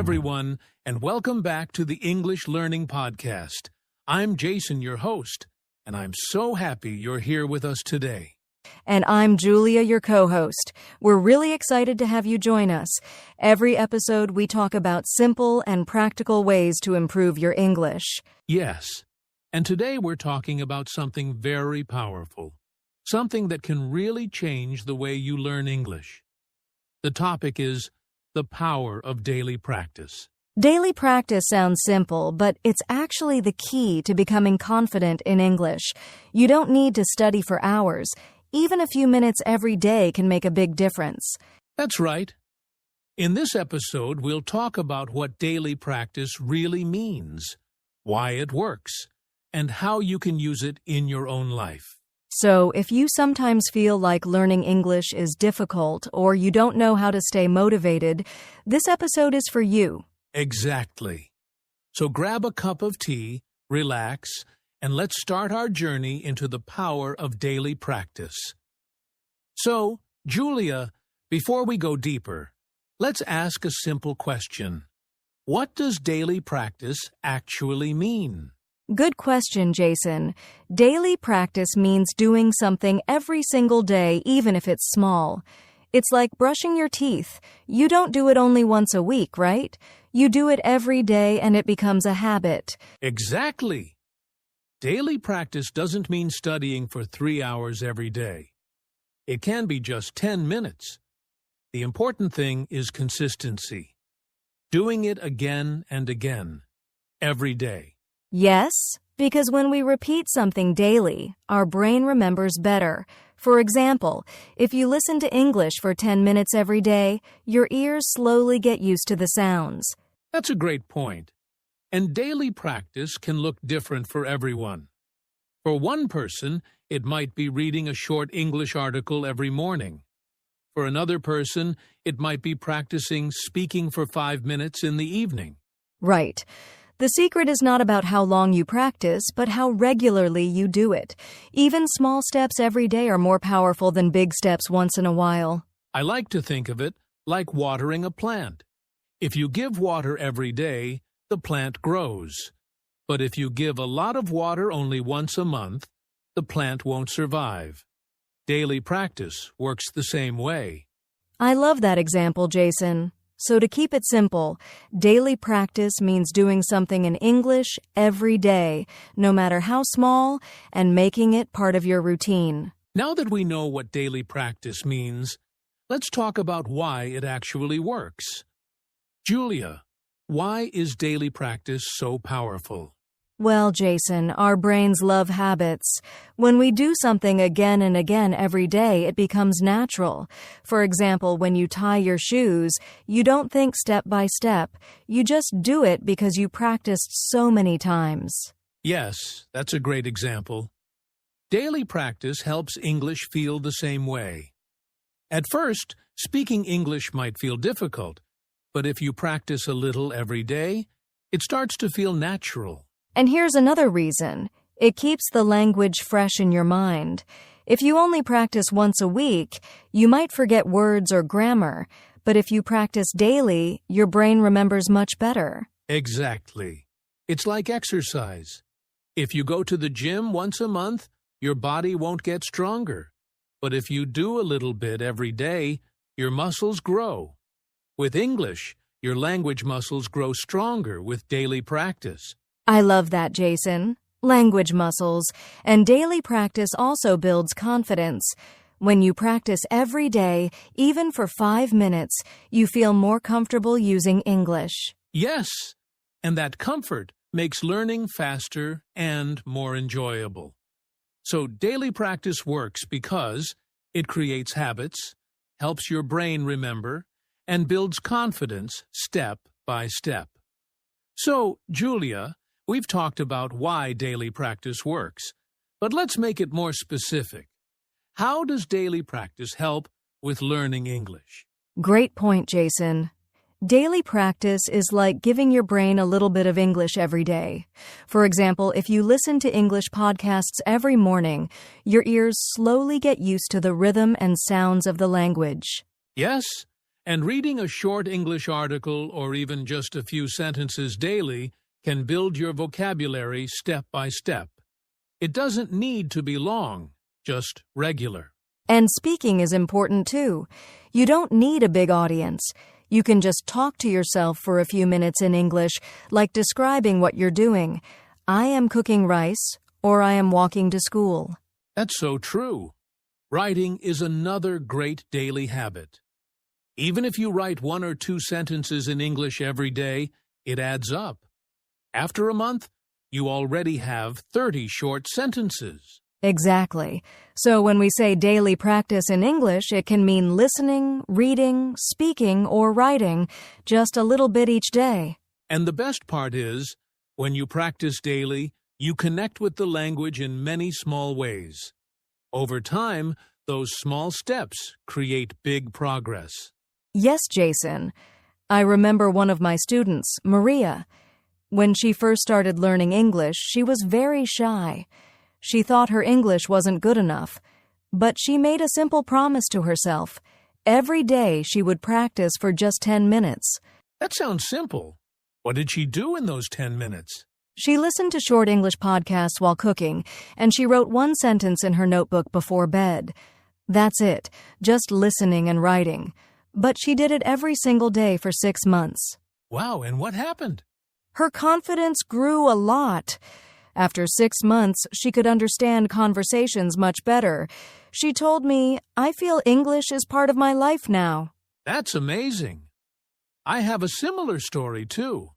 everyone, and welcome back to the English Learning Podcast. I'm Jason, your host, and I'm so happy you're here with us today. And I'm Julia, your co-host. We're really excited to have you join us. Every episode, we talk about simple and practical ways to improve your English. Yes, and today we're talking about something very powerful, something that can really change the way you learn English. The topic is the power of daily practice. Daily practice sounds simple, but it's actually the key to becoming confident in English. You don't need to study for hours. Even a few minutes every day can make a big difference. That's right. In this episode, we'll talk about what daily practice really means, why it works, and how you can use it in your own life. So, if you sometimes feel like learning English is difficult or you don't know how to stay motivated, this episode is for you. Exactly. So grab a cup of tea, relax, and let's start our journey into the power of daily practice. So, Julia, before we go deeper, let's ask a simple question. What does daily practice actually mean? Good question, Jason. Daily practice means doing something every single day, even if it's small. It's like brushing your teeth. You don't do it only once a week, right? You do it every day and it becomes a habit. Exactly. Daily practice doesn't mean studying for 3 hours every day. It can be just 10 minutes. The important thing is consistency. Doing it again and again, every day. Yes, because when we repeat something daily, our brain remembers better. For example, if you listen to English for 10 minutes every day, your ears slowly get used to the sounds. That's a great point. And daily practice can look different for everyone. For one person, it might be reading a short English article every morning. For another person, it might be practicing speaking for 5 minutes in the evening. Right. The secret is not about how long you practice, but how regularly you do it. Even small steps every day are more powerful than big steps once in a while. I like to think of it like watering a plant. If you give water every day, the plant grows. But if you give a lot of water only once a month, the plant won't survive. Daily practice works the same way. I love that example, Jason. So to keep it simple, daily practice means doing something in English every day, no matter how small, and making it part of your routine. Now that we know what daily practice means, let's talk about why it actually works. Julia, why is daily practice so powerful? Well, Jason, our brains love habits. When we do something again and again every day, it becomes natural. For example, when you tie your shoes, you don't think step by step. You just do it because you practiced so many times. Yes, that's a great example. Daily practice helps English feel the same way. At first, speaking English might feel difficult, but if you practice a little every day, it starts to feel natural. And here's another reason. It keeps the language fresh in your mind. If you only practice once a week, you might forget words or grammar. But if you practice daily, your brain remembers much better. Exactly. It's like exercise. If you go to the gym once a month, your body won't get stronger. But if you do a little bit every day, your muscles grow. With English, your language muscles grow stronger with daily practice. I love that, Jason. Language muscles. And daily practice also builds confidence. When you practice every day, even for 5 minutes, you feel more comfortable using English. Yes, and that comfort makes learning faster and more enjoyable. So daily practice works because it creates habits, helps your brain remember, and builds confidence step by step. So, Julia, we've talked about why daily practice works, but let's make it more specific. How does daily practice help with learning English? Great point, Jason. Daily practice is like giving your brain a little bit of English every day. For example, if you listen to English podcasts every morning, your ears slowly get used to the rhythm and sounds of the language. Yes, And reading a short English article or even just a few sentences daily can build your vocabulary step by step. It doesn't need to be long, just regular. And speaking is important too. You don't need a big audience. You can just talk to yourself for a few minutes in English, like describing what you're doing. I am cooking rice, or I am walking to school. That's so true. Writing is another great daily habit. Even if you write 1 or 2 sentences in English every day, it adds up. After a month, you already have 30 short sentences. Exactly. So when we say daily practice in English, it can mean listening, reading, speaking, or writing, just a little bit each day. And the best part is, when you practice daily, you connect with the language in many small ways. Over time, those small steps create big progress. Yes, Jason. I remember one of my students, Maria. When she first started learning English, she was very shy. She thought her English wasn't good enough. But she made a simple promise to herself. Every day she would practice for just 10 minutes. That sounds simple. What did she do in those 10 minutes? She listened to short English podcasts while cooking, and she wrote 1 sentence in her notebook before bed. That's it, just listening and writing. But she did it every single day for 6 months. Wow, and what happened? Her confidence grew a lot. After 6 months, she could understand conversations much better. She told me, "I feel English is part of my life now." That's amazing. I have a similar story, too.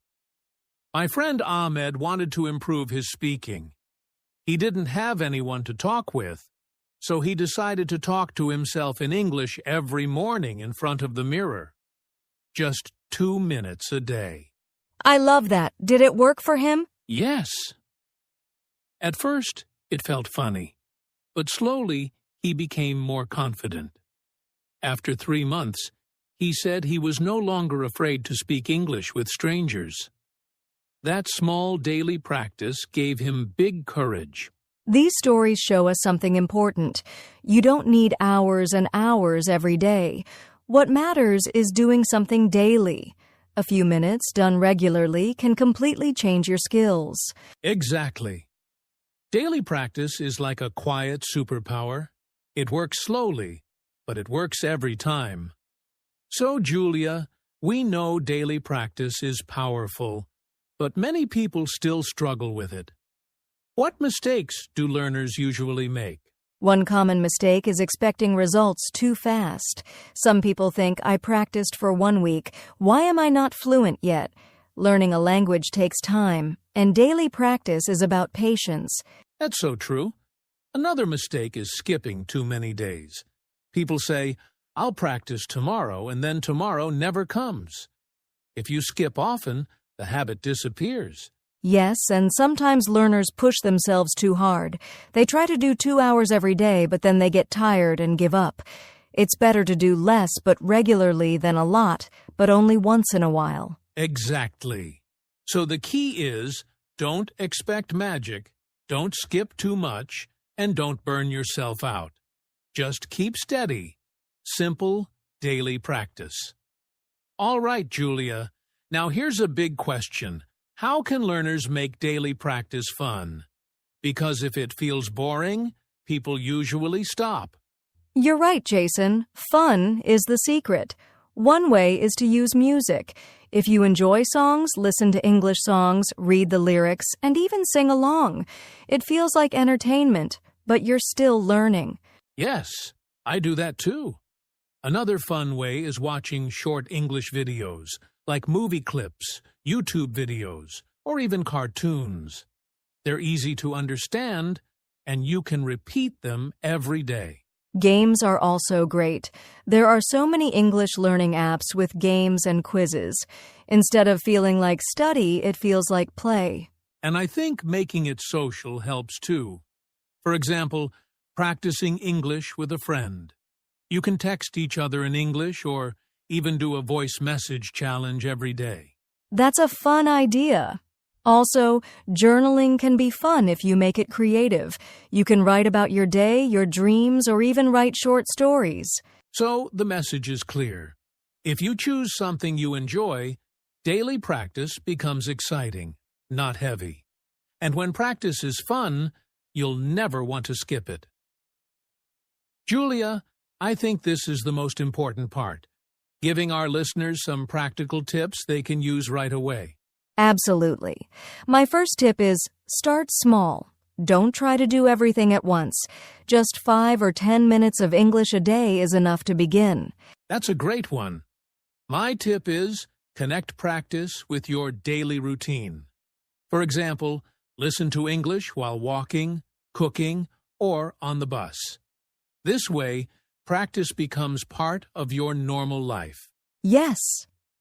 My friend Ahmed wanted to improve his speaking. He didn't have anyone to talk with, so he decided to talk to himself in English every morning in front of the mirror. Just 2 minutes a day. I love that. Did it work for him? Yes. At first, it felt funny, but slowly he became more confident. After 3 months, he said he was no longer afraid to speak English with strangers. That small daily practice gave him big courage. These stories show us something important. You don't need hours and hours every day. What matters is doing something daily. A few minutes done regularly can completely change your skills. Exactly. Daily practice is like a quiet superpower. It works slowly, but it works every time. So, Julia, we know daily practice is powerful, but many people still struggle with it. What mistakes do learners usually make? One common mistake is expecting results too fast. Some people think, I practiced for 1 week. Why am I not fluent yet? Learning a language takes time, and daily practice is about patience. That's so true. Another mistake is skipping too many days. People say, I'll practice tomorrow, and then tomorrow never comes. If you skip often, the habit disappears. Yes, and sometimes learners push themselves too hard. They try to do 2 hours every day, but then they get tired and give up. It's better to do less but regularly than a lot, but only once in a while. Exactly. So the key is, don't expect magic, don't skip too much, and don't burn yourself out. Just keep steady. Simple, daily practice. All right, Julia. Now here's a big question. How can learners make daily practice fun? Because if it feels boring, people usually stop. You're right, Jason. Fun is the secret. One way is to use music. If you enjoy songs, listen to English songs, read the lyrics, and even sing along. It feels like entertainment, but you're still learning. Yes, I do that too. Another fun way is watching short English videos, like movie clips, YouTube videos, or even cartoons. They're easy to understand, and you can repeat them every day. Games are also great. There are so many English learning apps with games and quizzes. Instead of feeling like study, it feels like play. And I think making it social helps too. For example, practicing English with a friend. You can text each other in English or even do a voice message challenge every day. That's a fun idea. Also, journaling can be fun if you make it creative. You can write about your day, your dreams, or even write short stories. So the message is clear. If you choose something you enjoy, daily practice becomes exciting, not heavy. And when practice is fun, you'll never want to skip it. Julia, I think this is the most important part, giving our listeners some practical tips they can use right away. Absolutely. My first tip is start small. Don't try to do everything at once. Just 5 or 10 minutes of English a day is enough to begin. That's a great one. My tip is connect practice with your daily routine. For example, listen to English while walking, cooking, or on the bus. This way, practice becomes part of your normal life. Yes.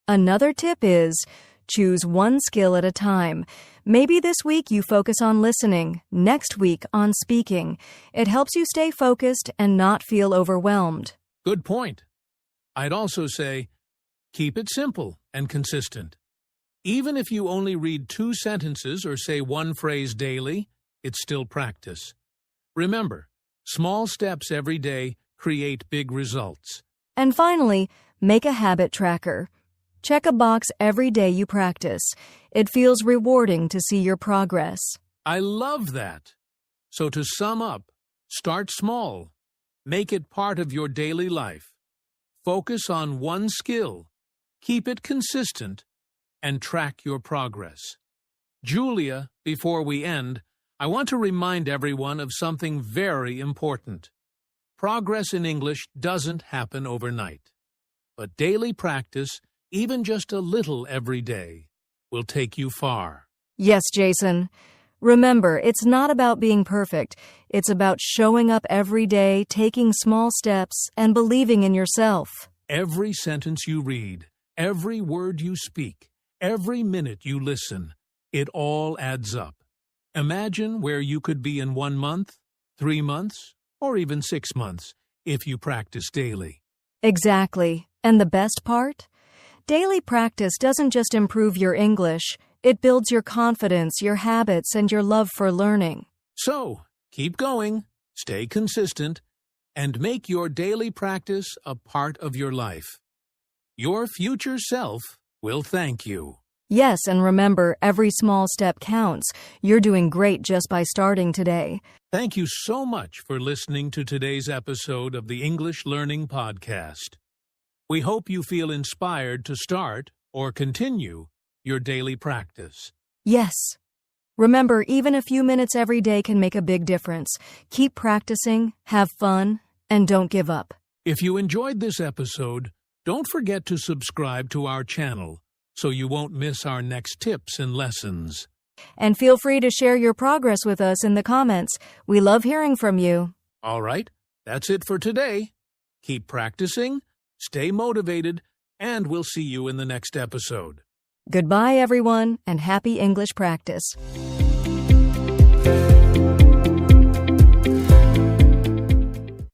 Another tip is choose one skill at a time. Maybe this week you focus on listening, next week on speaking. It helps you stay focused and not feel overwhelmed. Good point. I'd also say, keep it simple and consistent. Even if you only read 2 sentences or say 1 phrase daily, it's still practice. Remember, small steps every day create big results. And finally, make a habit tracker. Check a box every day you practice. It feels rewarding to see your progress. I love that. So to sum up, start small. Make it part of your daily life. Focus on one skill. Keep it consistent. And track your progress. Julia, before we end, I want to remind everyone of something very important. Progress in English doesn't happen overnight. But daily practice, even just a little every day, will take you far. Yes, Jason. Remember, it's not about being perfect. It's about showing up every day, taking small steps, and believing in yourself. Every sentence you read, every word you speak, every minute you listen, it all adds up. Imagine where you could be in 1 month, 3 months, or even 6 months if you practice daily. Exactly. And the best part? Daily practice doesn't just improve your English, it builds your confidence, your habits, and your love for learning. So, keep going, stay consistent, and make your daily practice a part of your life. Your future self will thank you. Yes, and remember, every small step counts. You're doing great just by starting today. Thank you so much for listening to today's episode of the English Learning Podcast. We hope you feel inspired to start or continue your daily practice. Yes. Remember, even a few minutes every day can make a big difference. Keep practicing, have fun, and don't give up. If you enjoyed this episode, don't forget to subscribe to our channel so you won't miss our next tips and lessons. And feel free to share your progress with us in the comments. We love hearing from you. All right, that's it for today. Keep practicing, stay motivated, and we'll see you in the next episode. Goodbye, everyone, and happy English practice.